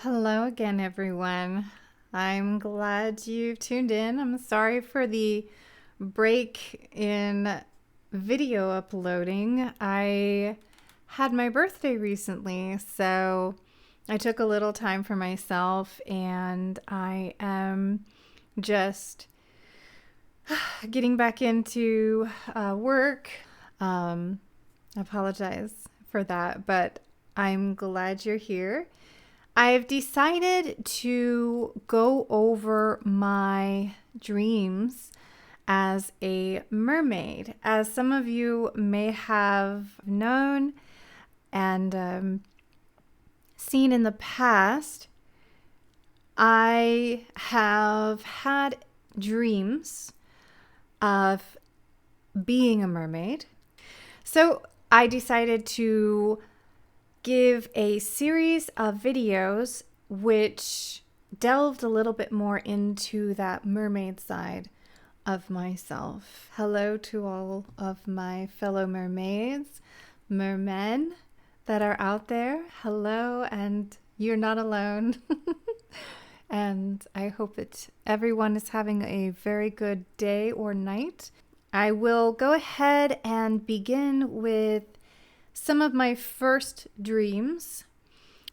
Hello again, everyone. I'm glad you've tuned in. I'm sorry for the break in video uploading. I had my birthday recently, so I took a little time for myself and I am just getting back into work. I apologize for that, but I'm glad you're here. I've decided to go over my dreams as a mermaid. As some of you may have known and seen in the past, I have had dreams of being a mermaid. So I decided to give a series of videos which delved a little bit more into that mermaid side of myself. Hello to all of my fellow mermaids, mermen that are out there. Hello, and you're not alone. And I hope that everyone is having a very good day or night. I will go ahead and begin with some of my first dreams.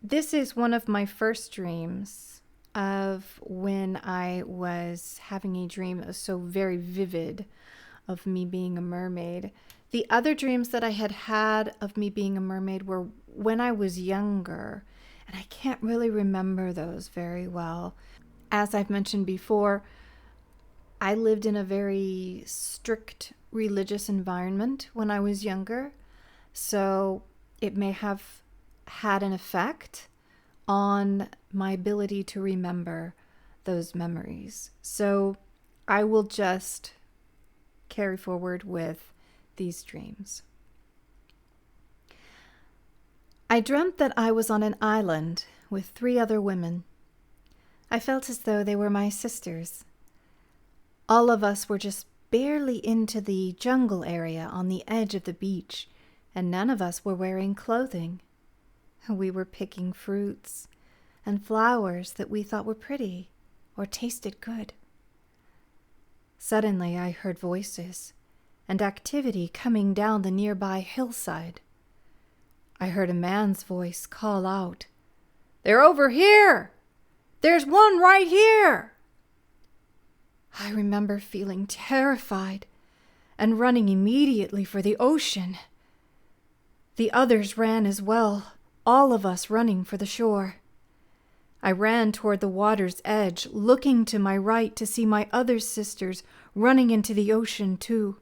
This is one of my first dreams of when I was having a dream that was so very vivid of me being a mermaid. The other dreams that I had had of me being a mermaid were when I was younger, and I can't really remember those very well. As I've mentioned before, I lived in a very strict religious environment when I was younger. So it may have had an effect on my ability to remember those memories. So I will just carry forward with these dreams. I dreamt that I was on an island with 3 other women. I felt as though they were my sisters. All of us were just barely into the jungle area on the edge of the beach, and none of us were wearing clothing. We were picking fruits and flowers that we thought were pretty or tasted good. Suddenly I heard voices and activity coming down the nearby hillside. I heard a man's voice call out, "They're over here! There's one right here!" I remember feeling terrified and running immediately for the ocean. The others ran as well, all of us running for the shore. I ran toward the water's edge, looking to my right to see my other sisters running into the ocean too.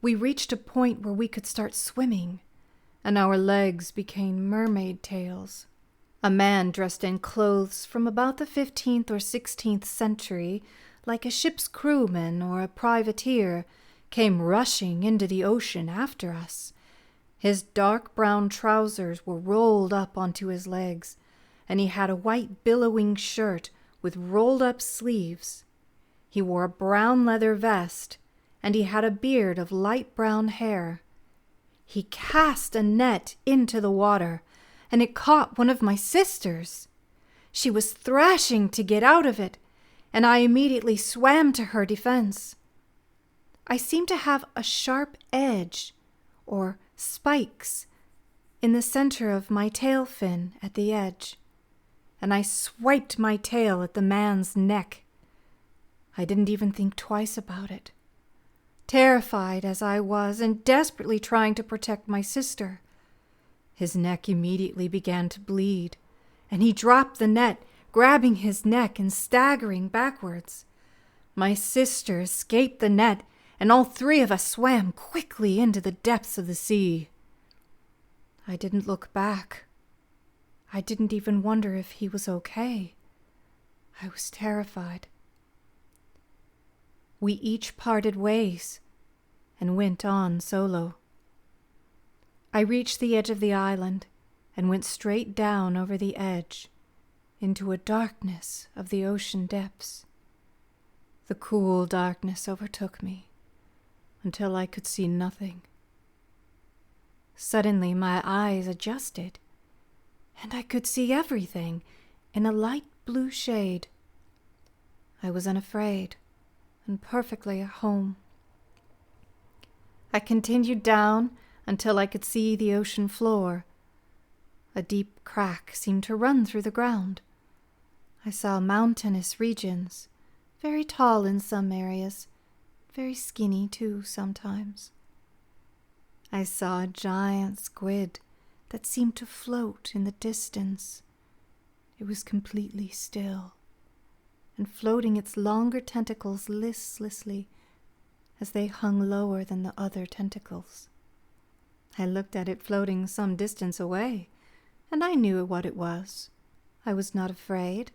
We reached a point where we could start swimming, and our legs became mermaid tails. A man dressed in clothes from about the 15th or 16th century, like a ship's crewman or a privateer, came rushing into the ocean after us. His dark brown trousers were rolled up onto his legs, and he had a white billowing shirt with rolled-up sleeves. He wore a brown leather vest, and he had a beard of light brown hair. He cast a net into the water, and it caught one of my sisters. She was thrashing to get out of it, and I immediately swam to her defense. I seemed to have a sharp edge, or spikes, in the center of my tail fin at the edge, and I swiped my tail at the man's neck. I didn't even think twice about it. Terrified as I was and desperately trying to protect my sister, his neck immediately began to bleed, and he dropped the net, grabbing his neck and staggering backwards. My sister escaped the net, and all 3 of us swam quickly into the depths of the sea. I didn't look back. I didn't even wonder if he was okay. I was terrified. We each parted ways and went on solo. I reached the edge of the island and went straight down over the edge into a darkness of the ocean depths. The cool darkness overtook me until I could see nothing. Suddenly my eyes adjusted, and I could see everything in a light blue shade. I was unafraid and perfectly at home. I continued down until I could see the ocean floor. A deep crack seemed to run through the ground. I saw mountainous regions, very tall in some areas, very skinny too sometimes. I saw a giant squid that seemed to float in the distance. It was completely still, and floating its longer tentacles listlessly as they hung lower than the other tentacles. I looked at it floating some distance away, and I knew what it was. I was not afraid.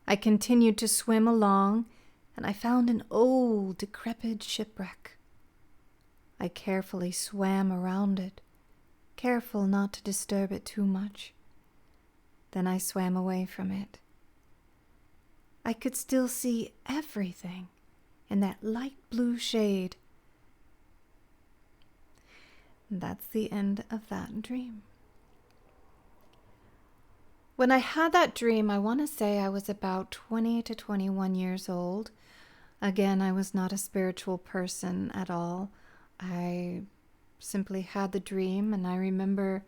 I continued to swim along, and I found an old, decrepit shipwreck. I carefully swam around it, careful not to disturb it too much. Then I swam away from it. I could still see everything in that light blue shade. And that's the end of that dream. When I had that dream, I want to say I was about 20 to 21 years old. Again, I was not a spiritual person at all. I simply had the dream, and I remember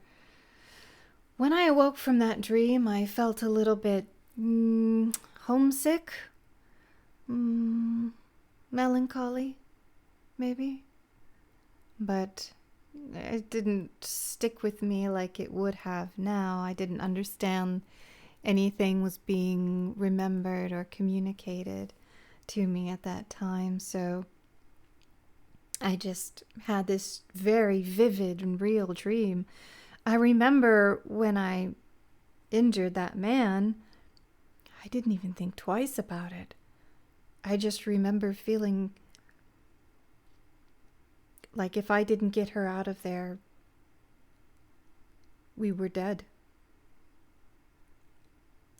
when I awoke from that dream, I felt a little bit homesick, melancholy, maybe. But it didn't stick with me like it would have now. I didn't understand anything was being remembered or communicated to me at that time. So I just had this very vivid and real dream. I remember when I injured that man, I didn't even think twice about it. I just remember feeling like if I didn't get her out of there, we were dead.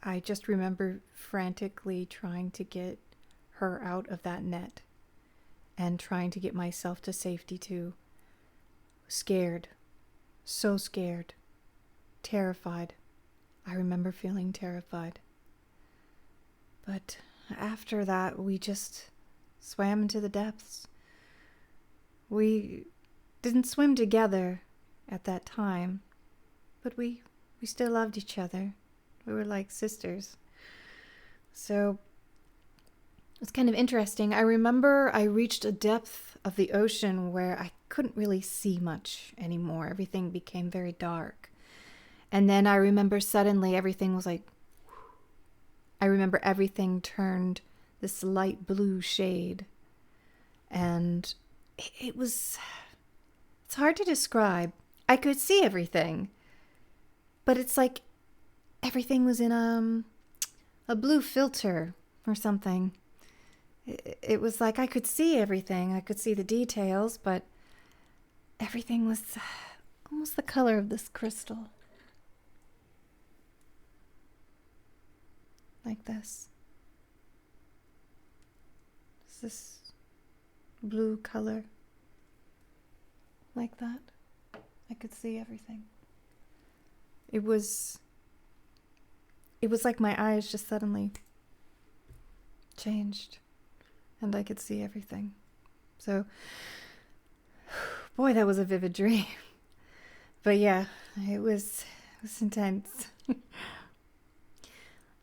I just remember frantically trying to get her out of that net and trying to get myself to safety too. Scared, so scared, terrified. I remember feeling terrified. But after that, we just swam into the depths. We didn't swim together at that time, but we still loved each other. We were like sisters. So it's kind of interesting. I remember I reached a depth of the ocean where I couldn't really see much anymore. Everything became very dark. And then I remember suddenly everything was like, I remember everything turned this light blue shade. And it's hard to describe. I could see everything, but it's like everything was in a blue filter or something. It was like I could see everything. I could see the details, but everything was almost the color of this crystal. Like this. It's this blue color. Like that. I could see everything. It was like my eyes just suddenly changed and I could see everything. So, boy, that was a vivid dream. But yeah, it was intense.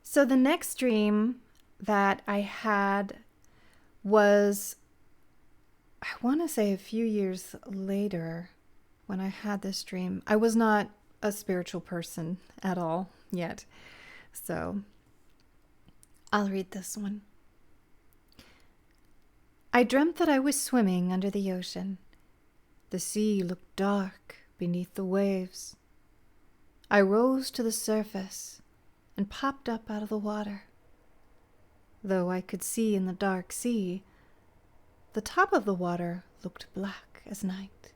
So the next dream that I had was, I want to say a few years later when I had this dream. I was not a spiritual person at all yet. So I'll read this one. I dreamt that I was swimming under the ocean. The sea looked dark beneath the waves. I rose to the surface and popped up out of the water. Though I could see in the dark sea, the top of the water looked black as night.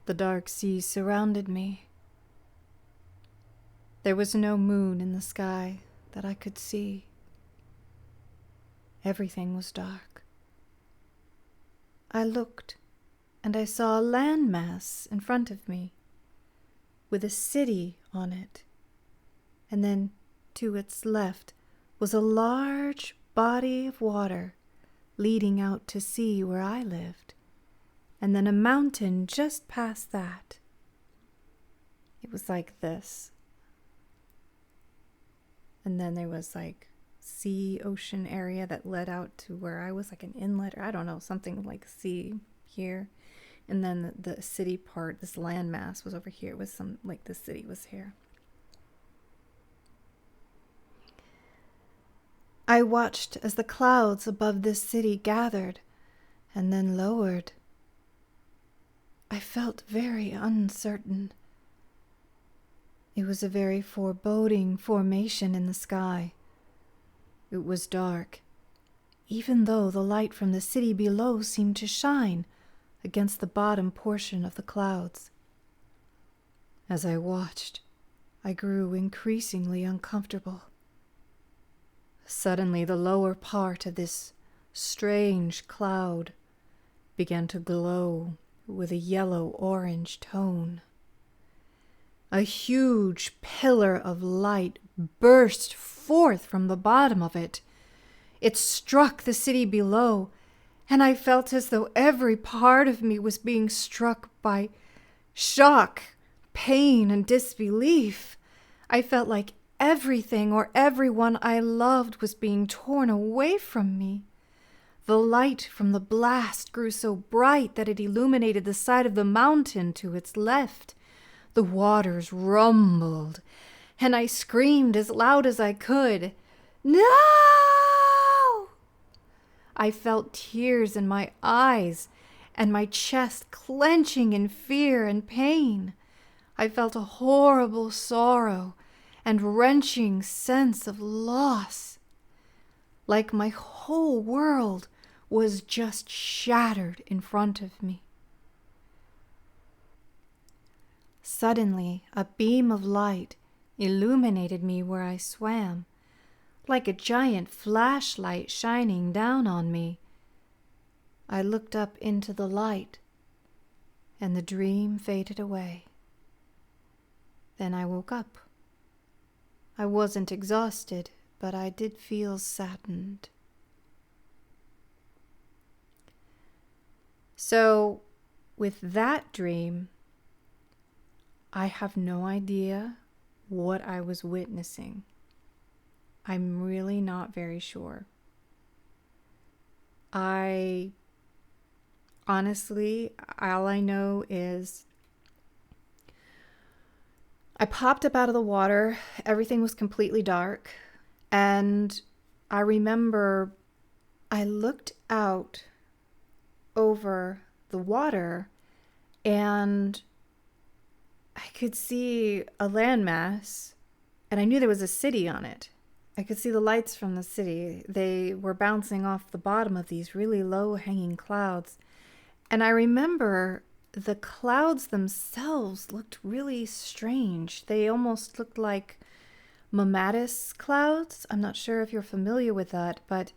The dark sea surrounded me. There was no moon in the sky that I could see. Everything was dark. I looked, and I saw a landmass in front of me. with a city on it. And then to its left was a large body of water leading out to sea where I lived, and then a mountain just past that. It was like this. And then there was like sea ocean area that led out to where I was, like an inlet, or I don't know, something like sea here. And then the city part, this landmass was over here. It was some, like the city was here. I watched as the clouds above this city gathered and then lowered. I felt very uncertain. It was a very foreboding formation in the sky. It was dark, even though the light from the city below seemed to shine against the bottom portion of the clouds. As I watched, I grew increasingly uncomfortable. Suddenly, the lower part of this strange cloud began to glow with a yellow-orange tone. A huge pillar of light burst forth from the bottom of it. It struck the city below, and I felt as though every part of me was being struck by shock, pain, and disbelief. I felt like everything or everyone I loved was being torn away from me. The light from the blast grew so bright that it illuminated the side of the mountain to its left. The waters rumbled, and I screamed as loud as I could, "No!" I felt tears in my eyes and my chest clenching in fear and pain. I felt a horrible sorrow and wrenching sense of loss, like my whole world was just shattered in front of me. Suddenly, a beam of light illuminated me where I swam, like a giant flashlight shining down on me. I looked up into the light, and the dream faded away. Then I woke up. I wasn't exhausted, but I did feel saddened. So, with that dream, I have no idea what I was witnessing. I'm really not very sure. Honestly, all I know is I popped up out of the water. Everything was completely dark. And I remember I looked out over the water and I could see a landmass, and I knew there was a city on it. I could see the lights from the city. They were bouncing off the bottom of these really low-hanging clouds. And I remember the clouds themselves looked really strange. They almost looked like Mermaid clouds. I'm not sure if you're familiar with that, but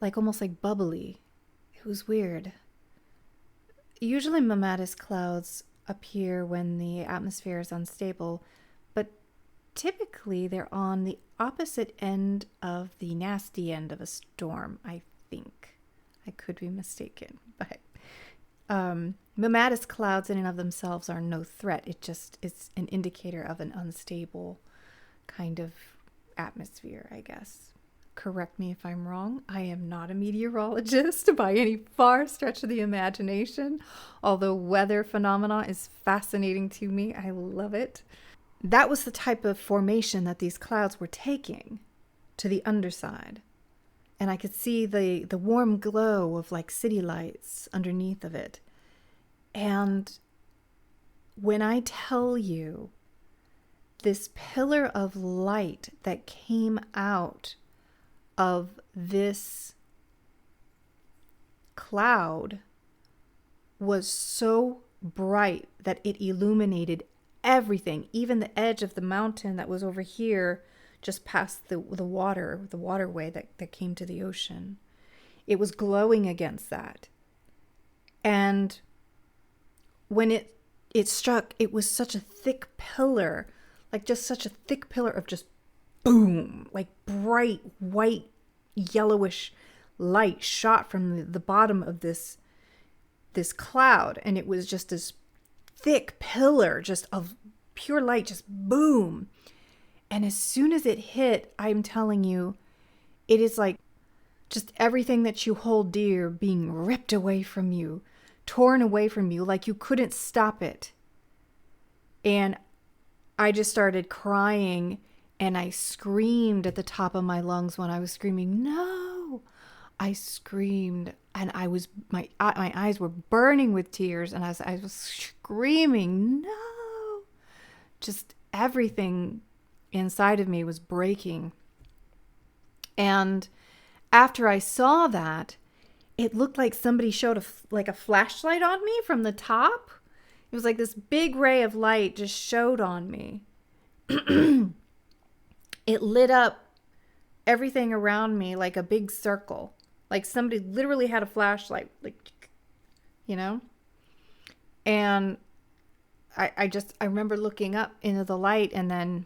like almost like bubbly. It was weird. Usually Mermaid clouds appear when the atmosphere is unstable, but typically they're on the opposite end of the nasty end of a storm, I think. I could be mistaken, but Mermaid clouds in and of themselves are no threat. It's an indicator of an unstable kind of atmosphere, I guess. Correct me if I'm wrong. I am not a meteorologist by any far stretch of the imagination, although weather phenomena is fascinating to me. I love it. That was the type of formation that these clouds were taking to the underside. And I could see the warm glow of like city lights underneath of it. And when I tell you this pillar of light that came out of this cloud was so bright that it illuminated everything, even the edge of the mountain that was over here just past the waterway that came to the ocean. It was glowing against that. And when it it struck, it was such a thick pillar, like just such a thick pillar of just boom, like bright white, yellowish light shot from the bottom of this cloud. And it was just this thick pillar just of pure light, just boom. And as soon as it hit, I'm telling you, it is like just everything that you hold dear being ripped away from you, torn away from you, like you couldn't stop it. And I just started crying, and I screamed at the top of my lungs when I was screaming, no! I screamed, and my eyes were burning with tears, and as I was screaming, no! Just everything inside of me was breaking. And after I saw that, it looked like somebody showed a flashlight on me from the top. It was like this big ray of light just showed on me. It lit up everything around me like a big circle. Like somebody literally had a flashlight, like, you know? And I remember looking up into the light, and then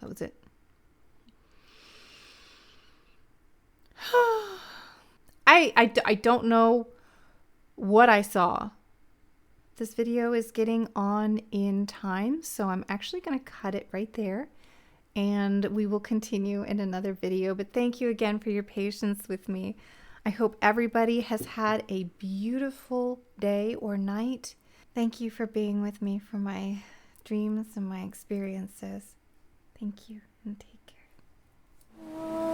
that was it. I don't know what I saw. This video is getting on in time, so I'm actually going to cut it right there, and we will continue in another video. But thank you again for your patience with me. I hope everybody has had a beautiful day or night. Thank you for being with me for my dreams and my experiences. Thank you, and take care.